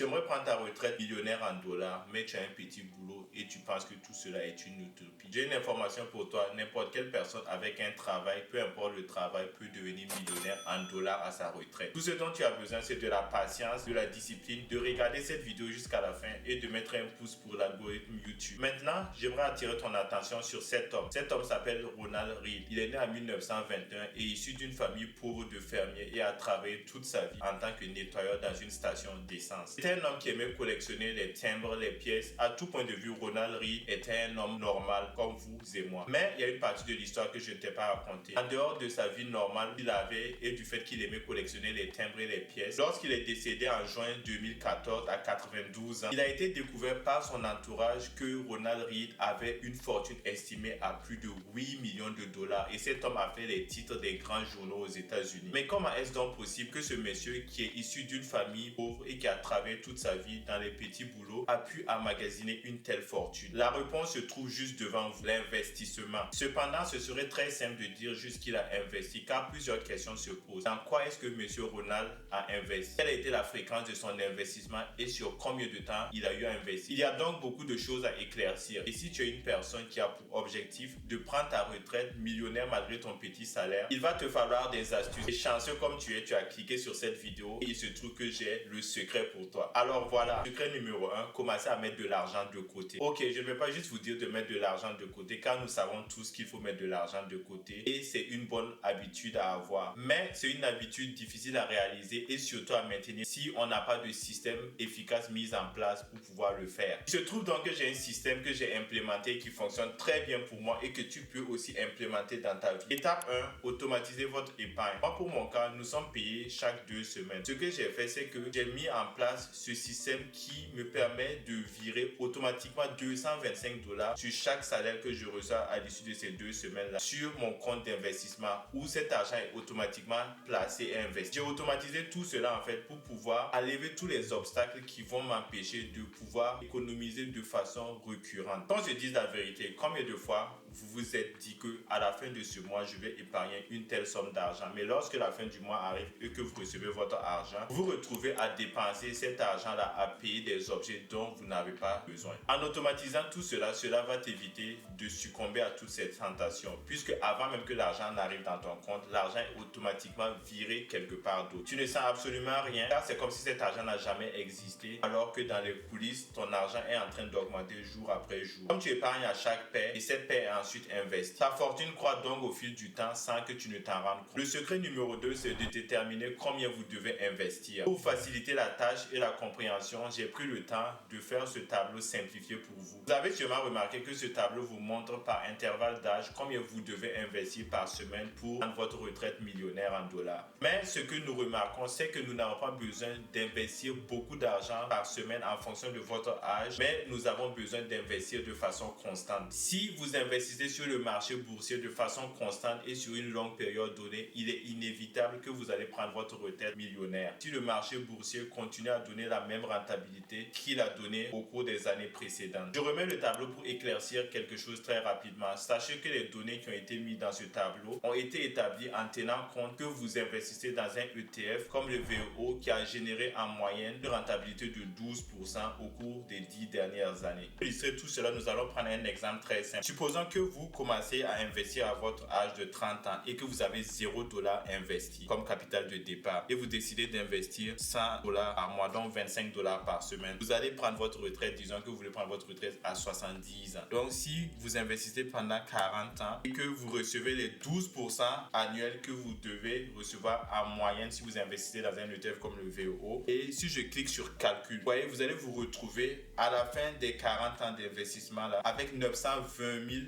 Tu aimerais prendre ta retraite millionnaire en dollars, mais tu as un petit boulot et tu penses que tout cela est une utopie. J'ai une information pour toi. N'importe quelle personne avec un travail, peu importe le travail, peut devenir millionnaire en dollars à sa retraite. Tout ce dont tu as besoin, c'est de la patience, de la discipline, de regarder cette vidéo jusqu'à la fin et de mettre un pouce pour l'algorithme YouTube. Maintenant, j'aimerais attirer ton attention sur cet homme. Cet homme s'appelle Ronald Read. Il est né en 1921 et issu d'une famille pauvre de fermiers et a travaillé toute sa vie en tant que nettoyeur dans une station d'essence. C'était un homme qui aimait collectionner les timbres, les pièces. À tout point de vue, Ronald Read était un homme normal comme vous et moi. Mais il y a une partie de l'histoire que je ne t'ai pas racontée. En dehors de sa vie normale qu'il avait et du fait qu'il aimait collectionner les timbres et les pièces, lorsqu'il est décédé en juin 2014 à 92 ans, il a été découvert par son entourage que Ronald Read avait une fortune estimée à plus de 8 millions de dollars et cet homme a fait les titres des grands journaux aux États-Unis. Mais comment est-ce donc possible que ce monsieur qui est issu d'une famille pauvre et qui a travaillé toute sa vie dans les petits boulots a pu emmagasiner une telle fortune? La réponse se trouve juste devant vous, l'investissement. Cependant, ce serait très simple de dire juste qu'il a investi car plusieurs questions se posent. Dans quoi est-ce que monsieur Ronald a investi? Quelle a été la fréquence de son investissement et sur combien de temps il a eu à investir? Il y a donc beaucoup de choses à éclaircir. Et si tu es une personne qui a pour objectif de prendre ta retraite millionnaire malgré ton petit salaire, il va te falloir des astuces. Et chanceux comme tu es, tu as cliqué sur cette vidéo et il se trouve que j'ai le secret pour toi. Alors voilà, secret numéro 1, commencez à mettre de l'argent de côté. Ok, je ne vais pas juste vous dire de mettre de l'argent de côté car nous savons tous qu'il faut mettre de l'argent de côté et c'est une bonne habitude à avoir. Mais c'est une habitude difficile à réaliser et surtout à maintenir si on n'a pas de système efficace mis en place pour pouvoir le faire. Il se trouve donc que j'ai un système que j'ai implémenté qui fonctionne très bien pour moi et que tu peux aussi implémenter dans ta vie. Étape 1, automatiser votre épargne. Moi, pour mon cas, nous sommes payés chaque 2 semaines. Ce que j'ai fait, c'est que j'ai mis en place ce système qui me permet de virer automatiquement 225 dollars sur chaque salaire que je reçois à l'issue de ces 2 semaines-là sur mon compte d'investissement où cet argent est automatiquement placé et investi. J'ai automatisé tout cela en fait pour pouvoir enlever tous les obstacles qui vont m'empêcher de pouvoir économiser de façon récurrente. Quand je dis la vérité, combien de fois vous vous êtes dit que à la fin de ce mois, je vais épargner une telle somme d'argent, mais lorsque la fin du mois arrive et que vous recevez votre argent, vous vous retrouvez à dépenser cet argent-là, à payer des objets dont vous n'avez pas besoin. En automatisant tout cela, cela va t'éviter de succomber à toutes ces tentations, puisque avant même que l'argent n'arrive dans ton compte, l'argent est automatiquement viré quelque part d'autre. Tu ne sens absolument rien, car c'est comme si cet argent n'a jamais existé, alors que dans les coulisses, ton argent est en train d'augmenter jour après jour. Comme tu épargnes à chaque paie, et cette paie est ensuite investie, ta fortune croît donc au fil du temps sans que tu ne t'en rendes compte. Le secret numéro 2, c'est de déterminer combien vous devez investir. Pour faciliter la tâche et la compréhension, j'ai pris le temps de faire ce tableau simplifié pour vous. Vous avez sûrement remarqué que ce tableau vous montre par intervalle d'âge combien vous devez investir par semaine pour prendre votre retraite millionnaire en dollars. Mais ce que nous remarquons, c'est que nous n'avons pas besoin d'investir beaucoup d'argent par semaine en fonction de votre âge, mais nous avons besoin d'investir de façon constante. Si vous investissez sur le marché boursier de façon constante et sur une longue période donnée, il est inévitable que vous allez prendre votre retraite millionnaire. Si le marché boursier continue à donner la même rentabilité qu'il a donné au cours des années précédentes. Je remets le tableau pour éclaircir quelque chose très rapidement. Sachez que les données qui ont été mises dans ce tableau ont été établies en tenant compte que vous investissez dans un ETF comme le VO qui a généré en moyenne une rentabilité de 12% au cours des 10 dernières années. Pour illustrer tout cela, nous allons prendre un exemple très simple. Supposons que vous commencez à investir à votre âge de 30 ans et que vous avez 0 $ investi comme capital de départ et vous décidez d'investir 100 $ par mois, donc 25 $ par semaine. Vous allez prendre votre retraite, disons que vous voulez prendre votre retraite à 70 ans. Donc si vous investissez pendant 40 ans et que vous recevez les 12% annuels que vous devez recevoir en moyenne si vous investissez dans un ETF comme le VO, et si je clique sur calcul, vous voyez, vous allez vous retrouver à la fin des 40 ans d'investissement là, avec 920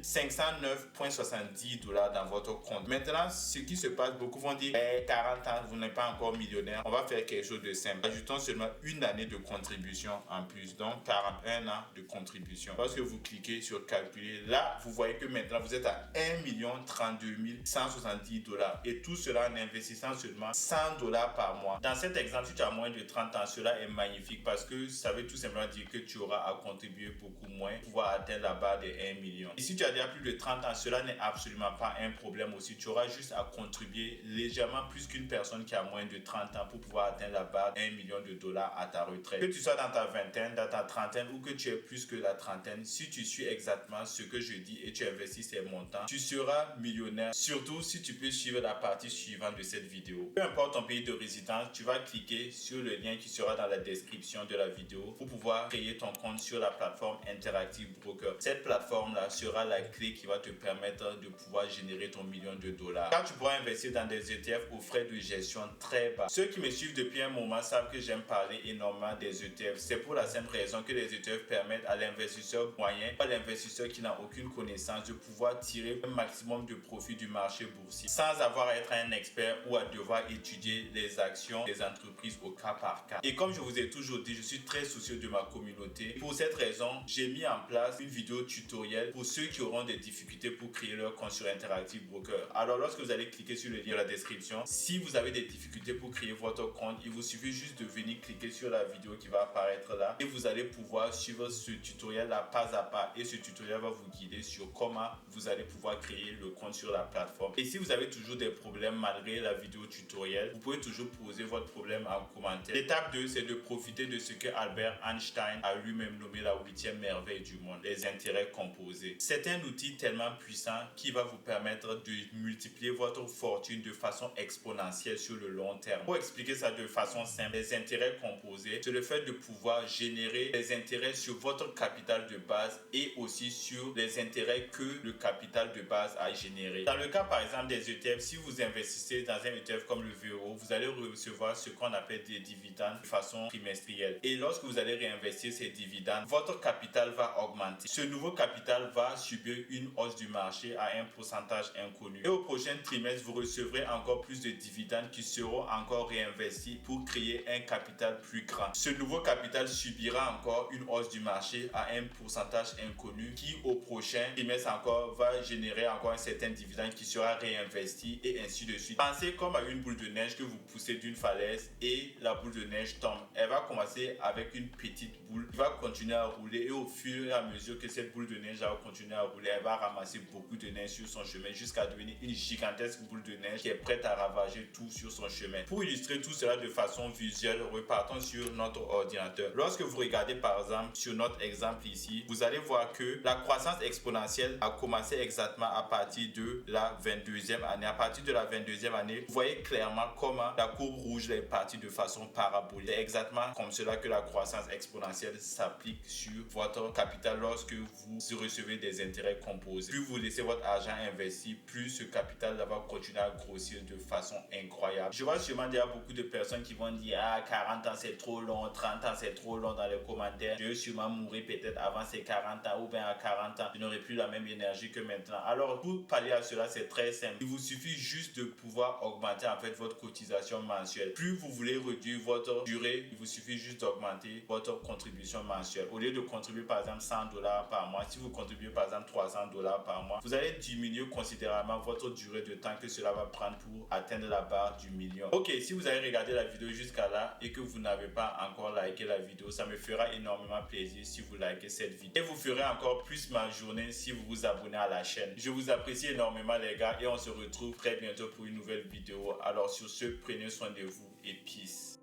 509,70 $ dans votre compte. Maintenant, ce qui se passe, beaucoup vont dire 40 ans, vous n'êtes pas encore millionnaire. On va faire quelque chose de simple. Ajoutons seulement une année de contribution en plus, donc 41 ans de contribution. Lorsque vous cliquez sur calculer, là, vous voyez que maintenant vous êtes à 1 032 170 $ et tout cela en investissant seulement 100 $ par mois. Dans cet exemple, si tu as moins de 30 ans, cela est magnifique parce que ça veut tout simplement dire que tu auras à contribuer beaucoup moins pour pouvoir atteindre la barre des 1 million. Et si tu as déjà plus de 30 ans, cela n'est absolument pas un problème aussi. Tu auras juste à contribuer légèrement plus qu'une personne qui a moins de 30 ans pour pouvoir atteindre la barre d'1 million de dollars à ta retraite. Que tu sois dans ta vingtaine, dans ta trentaine ou que tu aies plus que la trentaine, si tu suis exactement ce que je dis et tu investis ces montants, tu seras millionnaire. Surtout si tu peux suivre la partie suivante de cette vidéo. Peu importe ton pays de résidence, tu vas cliquer sur le lien qui sera dans la description de la vidéo pour pouvoir créer ton compte sur la plateforme Interactive Broker. Cette plateforme-là sera la clé qui va te permettre de pouvoir générer ton million de dollars. Car tu pourras investir dans des ETF aux frais de gestion très bas. Ceux qui me suivent depuis un moment savent que j'aime parler énormément des ETF. C'est pour la simple raison que les ETF permettent à l'investisseur moyen, à l'investisseur qui n'a aucune connaissance, de pouvoir tirer un maximum de profit du marché boursier sans avoir à être un expert ou à devoir étudier les actions des entreprises au cas par cas. Et comme je vous ai toujours dit, je suis très soucieux de ma communauté. Pour cette raison, j'ai mis en place une vidéo tutoriel pour ceux qui auront des difficultés pour créer leur compte sur Interactive Broker. Alors lorsque vous allez cliquer sur le lien dans la description, si vous avez des difficultés pour créer votre compte, il vous suffit juste de venir cliquer sur la vidéo qui va apparaître là et vous allez pouvoir suivre ce tutoriel là pas à pas, et ce tutoriel va vous guider sur comment vous allez pouvoir créer le compte sur la plateforme. Et si vous avez toujours des problèmes malgré la vidéo tutoriel, vous pouvez toujours poser votre problème en commentaire. L'étape 2, c'est de profiter de ce que Albert Einstein a lui-même nommé la 8e merveille du monde, les intérêts composés. C'est un outil tellement puissant qui va vous permettre de multiplier votre fortune de façon exponentielle sur le long terme. Pour expliquer ça de façon simple, les intérêts composés, c'est le fait de pouvoir générer des intérêts sur votre capital de base et aussi sur les intérêts que le capital de base a généré. Dans le cas par exemple des ETF, si vous investissez dans un ETF comme le VO, vous allez recevoir ce qu'on appelle des dividendes de façon trimestrielle. Et lorsque vous allez réinvestir ces dividendes, votre capital va augmenter. Ce nouveau capital va subir une hausse du marché à un pourcentage inconnu. Et au prochain trimestre, vous recevrez encore plus de dividendes qui seront encore réinvestis pour créer un capital plus grand. Ce nouveau capital subira encore une hausse du marché à un pourcentage inconnu qui au prochain trimestre encore va générer encore un certain dividende qui sera réinvesti et ainsi de suite. Pensez comme à une boule de neige que vous poussez d'une falaise et la boule de neige tombe. Elle va commencer avec une petite boule qui va continuer à rouler et au fur et à mesure que cette boule de neige va continuer à rouler, elle va ramasser beaucoup de neige sur son chemin jusqu'à devenir une gigantesque boule de neige qui est prête à ravager tout sur son chemin. Pour illustrer tout cela de façon visuelle, repartons sur notre ordinateur. Lorsque vous regardez par exemple sur notre exemple ici, vous allez voir que la croissance exponentielle a commencé exactement à partir de la 22e année. À partir de la 22e année, vous voyez clairement comment la courbe rouge est partie de façon parabolique. C'est exactement comme cela que la croissance exponentielle s'applique sur votre capital lorsque vous recevez des intérêts composés. Plus vous laissez votre argent investi, plus ce capital va continuer à grossir de façon incroyable. Je vois sûrement déjà beaucoup de personnes qui vont dire « 40 ans c'est trop long, 30 ans c'est trop long » dans les commentaires. Je vais sûrement mourir peut-être avant ces 40 ans ou bien à 40 ans, je n'aurai plus la même énergie que maintenant. Alors pour pallier à cela, c'est très simple. Il vous suffit juste de pouvoir augmenter en fait votre cotisation mensuelle. Plus vous voulez réduire votre durée, il vous suffit juste d'augmenter votre contribution mensuelle. Au lieu de contribuer par exemple $100 par mois, si vous contribuez par exemple $300 par mois, vous allez diminuer considérablement votre durée de temps que cela va prendre pour atteindre la barre du million. Ok, si vous avez regardé la vidéo jusqu'à là et que vous n'avez pas encore liké la vidéo, ça me fera énormément plaisir si vous likez cette vidéo. Et vous ferez encore plus ma journée si vous vous abonnez à la chaîne. Je vous apprécie énormément les gars et on se retrouve très bientôt pour une nouvelle vidéo. Alors sur ce, prenez soin de vous et peace.